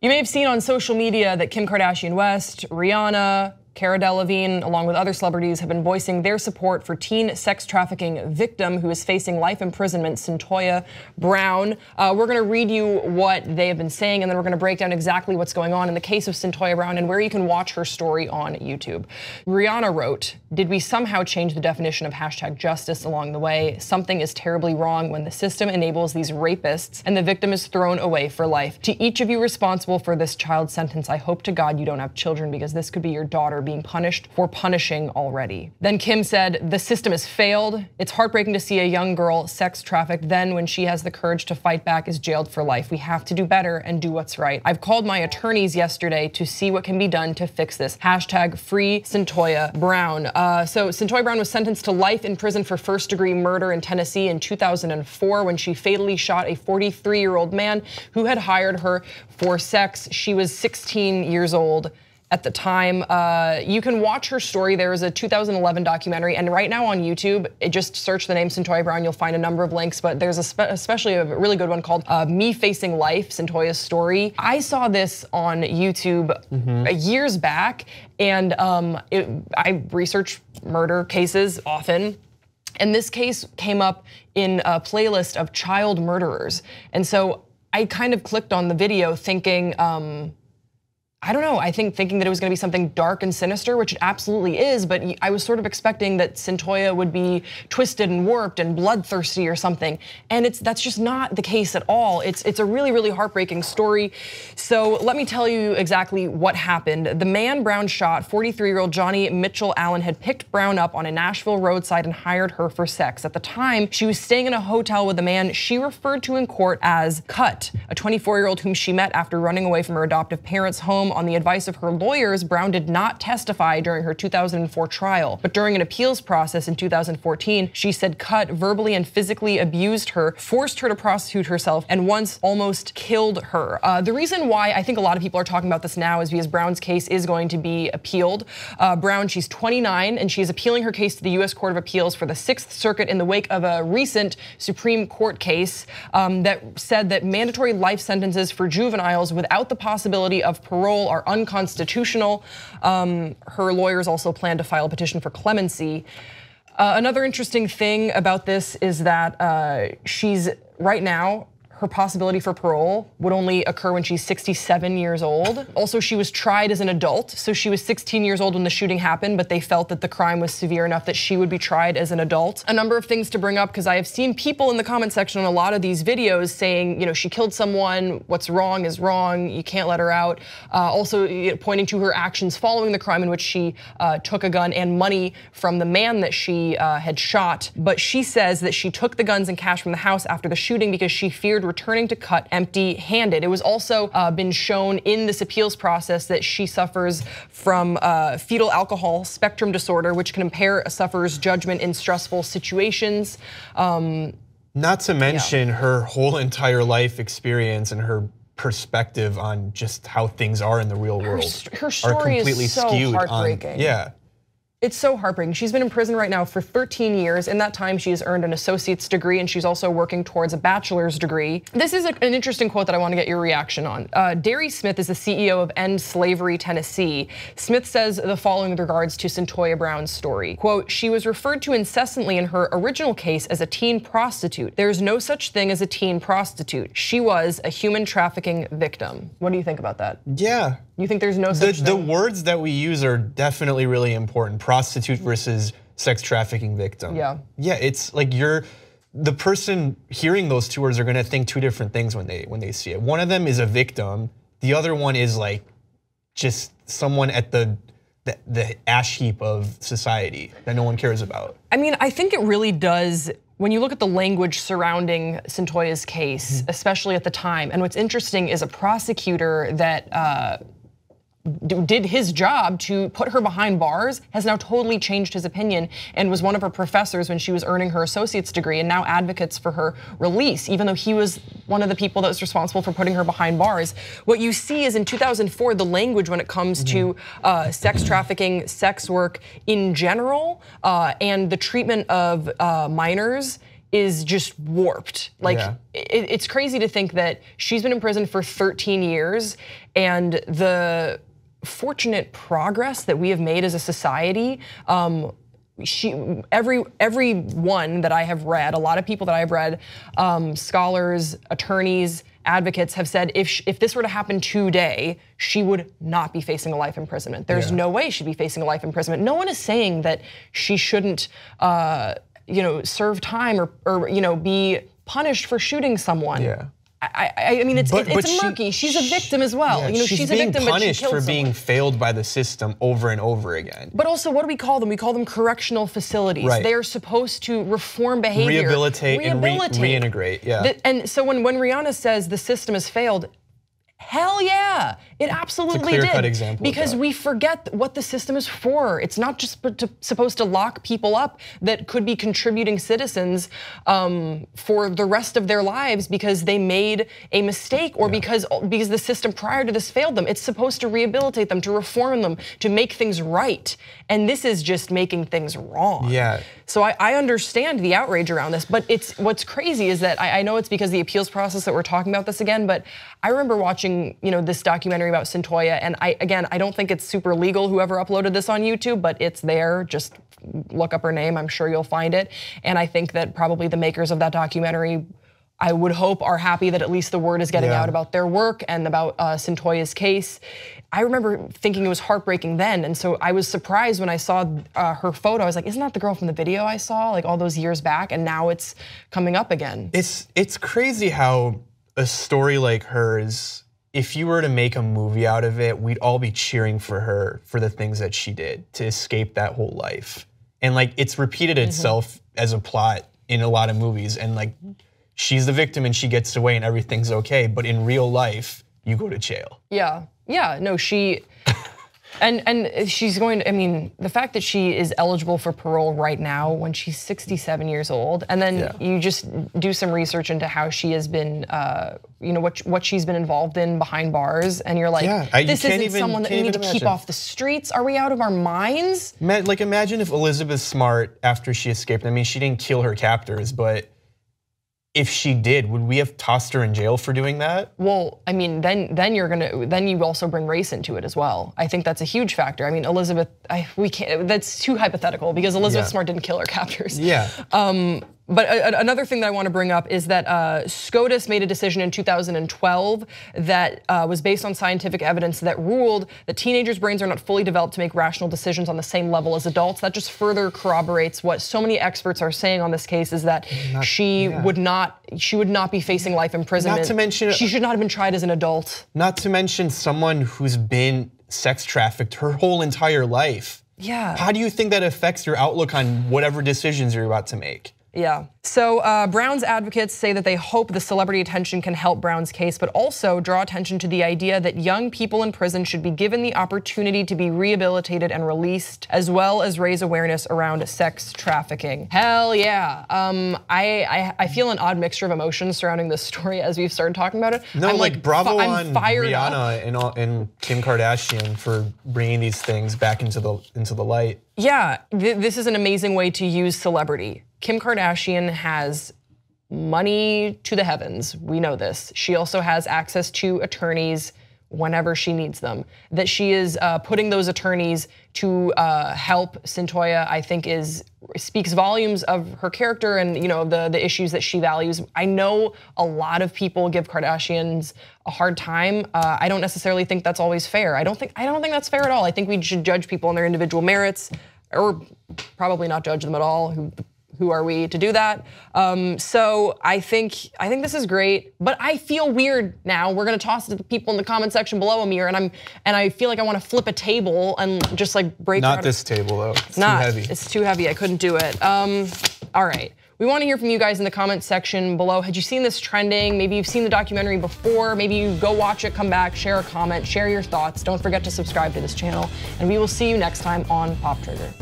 You may have seen on social media that Kim Kardashian West, Rihanna, Cara Delevingne, along with other celebrities, have been voicing their support for teen sex trafficking victim who is facing life imprisonment, Cyntoia Brown. We're gonna read you what they have been saying, and then we're gonna break down exactly what's going on in the case of Cyntoia Brown and where you can watch her story on YouTube. Rihanna wrote, "Did we somehow change the definition of #justice along the way? Something is terribly wrong when the system enables these rapists and the victim is thrown away for life. To each of you responsible for this child sentence, I hope to God you don't have children, because this could be your daughter being punished for punishing already." Then Kim said, "The system has failed. It's heartbreaking to see a young girl sex trafficked, then when she has the courage to fight back is jailed for life. We have to do better and do what's right. I've called my attorneys yesterday to see what can be done to fix this. #free Cyntoia Brown." So Cyntoia Brown was sentenced to life in prison for first-degree murder in Tennessee in 2004 when she fatally shot a 43-year-old man who had hired her for sex. She was 16 years old at the time. You can watch her story. There is a 2011 documentary, and right now on YouTube, just search the name Cyntoia Brown, you'll find a number of links, but there's especially a really good one called Me Facing Life, Cyntoia's Story. I saw this on YouTube years back, and I research murder cases often. And this case came up in a playlist of child murderers. And so I kind of clicked on the video thinking, I don't know, thinking that it was gonna be something dark and sinister, which it absolutely is, but I was sort of expecting that Cyntoia would be twisted and warped and bloodthirsty or something. And that's just not the case at all. It's a really, really heartbreaking story. So let me tell you exactly what happened. The man Brown shot, 43-year-old Johnny Mitchell Allen, had picked Brown up on a Nashville roadside and hired her for sex. At the time, she was staying in a hotel with a man she referred to in court as Cut, a 24-year-old whom she met after running away from her adoptive parents' home. On the advice of her lawyers, Brown did not testify during her 2004 trial, but during an appeals process in 2014, she said Cut verbally and physically abused her, forced her to prostitute herself, and once almost killed her. The reason why I think a lot of people are talking about this now is because Brown's case is going to be appealed. Brown, she's 29, and she's appealing her case to the US Court of Appeals for the 6th Circuit in the wake of a recent Supreme Court case that said that mandatory life sentences for juveniles without the possibility of parole are unconstitutional. Her lawyers also plan to file a petition for clemency. Another interesting thing about this is that she's right now, her possibility for parole would only occur when she's 67 years old. Also, she was tried as an adult, so she was 16 years old when the shooting happened, but they felt that the crime was severe enough that she would be tried as an adult. A number of things to bring up, because I have seen people in the comment section on a lot of these videos saying, she killed someone, what's wrong is wrong, you can't let her out. Also pointing to her actions following the crime in which she took a gun and money from the man that she had shot. But she says that she took the guns and cash from the house after the shooting because she feared returning to Cut empty-handed. It was also been shown in this appeals process that she suffers from fetal alcohol spectrum disorder, which can impair a sufferer's judgment in stressful situations. Not to mention her whole entire life experience and her perspective on just how things are in the real world. Her story is so heartbreaking. It's so heartbreaking. She's been in prison right now for 13 years. In that time, she has earned an associate's degree, and she's also working towards a bachelor's degree. This is an interesting quote that I want to get your reaction on. Derry Smith is the CEO of End Slavery Tennessee. Smith says the following with regards to Cyntoia Brown's story. Quote, "She was referred to incessantly in her original case as a teen prostitute. There's no such thing as a teen prostitute. She was a human trafficking victim." What do you think about that? Yeah. You think there's no such thing? The words that we use are definitely really important. Prostitute versus sex trafficking victim. Yeah, it's like the person hearing those two words are gonna think two different things when they see it. One of them is a victim. The other one is like just someone at the ash heap of society that no one cares about. I mean, I think it really does. When you look at the language surrounding Cyntoia's case, especially at the time, and what's interesting is a prosecutor that did his job to put her behind bars has now totally changed his opinion and was one of her professors when she was earning her associate's degree and now advocates for her release, even though he was one of the people that was responsible for putting her behind bars. What you see is in 2004, the language when it comes to sex trafficking, sex work in general, and the treatment of minors is just warped. Like, it's crazy to think that she's been in prison for 13 years and the fortunate progress that we have made as a society, everyone that I have read, a lot of people that I have read, scholars, attorneys, advocates have said if this were to happen today, she would not be facing a life imprisonment. There's no way she'd be facing a life imprisonment. No one is saying that she shouldn't serve time or be punished for shooting someone. Yeah. I mean, it's murky. She's a victim as well. Yeah, she's a victim, but she punished for being failed by the system over and over again. But also, what do we call them? We call them correctional facilities. Right. They are supposed to reform behavior, rehabilitate. And reintegrate. Yeah. And so when Rihanna says the system has failed, hell yeah, it absolutely did. Clear-cut example because we forget what the system is for. It's not just supposed to lock people up that could be contributing citizens for the rest of their lives because they made a mistake or because the system prior to this failed them. It's supposed to rehabilitate them, to reform them, to make things right. And this is just making things wrong. Yeah. So I understand the outrage around this, but what's crazy is that I know it's because of the appeals process that we're talking about this again, but I remember watching this documentary about Cyntoia, and I don't think it's super legal, whoever uploaded this on YouTube, but it's there. Just look up her name, I'm sure you'll find it. And I think that probably the makers of that documentary, I would hope, are happy that at least the word is getting out about their work and about Cyntoia's case. I remember thinking it was heartbreaking then, and so I was surprised when I saw her photo. I was like, isn't that the girl from the video I saw like all those years back? And now it's coming up again. It's crazy how a story like hers, if you were to make a movie out of it, we'd all be cheering for her for the things that she did to escape that whole life. And like it's repeated itself as a plot in a lot of movies, and like she's the victim and she gets away and everything's okay, but in real life, you go to jail. Yeah, no, and she's going to, I mean, the fact that she is eligible for parole right now when she's 67 years old, and then you just do some research into how she has been, what she's been involved in behind bars, and you're like, this isn't someone that we need to keep off the streets. Are we out of our minds? Like imagine if Elizabeth Smart, after she escaped, I mean, she didn't kill her captors, but if she did, would we have tossed her in jail for doing that? Well, I mean, then you also bring race into it as well. I think that's a huge factor. I mean, Elizabeth, we can't. That's too hypothetical because Elizabeth Smart didn't kill her captors. Yeah. But another thing that I want to bring up is that SCOTUS made a decision in 2012 that was based on scientific evidence that ruled that teenagers' brains are not fully developed to make rational decisions on the same level as adults. That just further corroborates what so many experts are saying on this case, is that she would not be facing life imprisonment. Not to mention, she should not have been tried as an adult. Not to mention someone who's been sex trafficked her whole entire life. Yeah. How do you think that affects your outlook on whatever decisions you're about to make? Yeah. So Brown's advocates say that they hope the celebrity attention can help Brown's case, but also draw attention to the idea that young people in prison should be given the opportunity to be rehabilitated and released, as well as raise awareness around sex trafficking. Hell yeah. I feel an odd mixture of emotions surrounding this story as we've started talking about it. No, like bravo on Rihanna and Kim Kardashian for bringing these things back into the light. Yeah, this is an amazing way to use celebrity. Kim Kardashian has money to the heavens, we know this. She also has access to attorneys whenever she needs them. That she is putting those attorneys to help Cyntoia, I think speaks volumes of her character and the issues that she values. I know a lot of people give Kardashians a hard time. I don't necessarily think that's always fair. I don't think that's fair at all. I think we should judge people on their individual merits, or probably not judge them at all. Who are we to do that? So I think this is great, but I feel weird now. We're gonna toss it to the people in the comment section below, Amir, and I feel like I want to flip a table and just like break. Not this table though. It's too heavy. It's too heavy. I couldn't do it. All right. We want to hear from you guys in the comment section below. Had you seen this trending? Maybe you've seen the documentary before. Maybe you go watch it, come back, share a comment, share your thoughts. Don't forget to subscribe to this channel, and we will see you next time on Pop Trigger.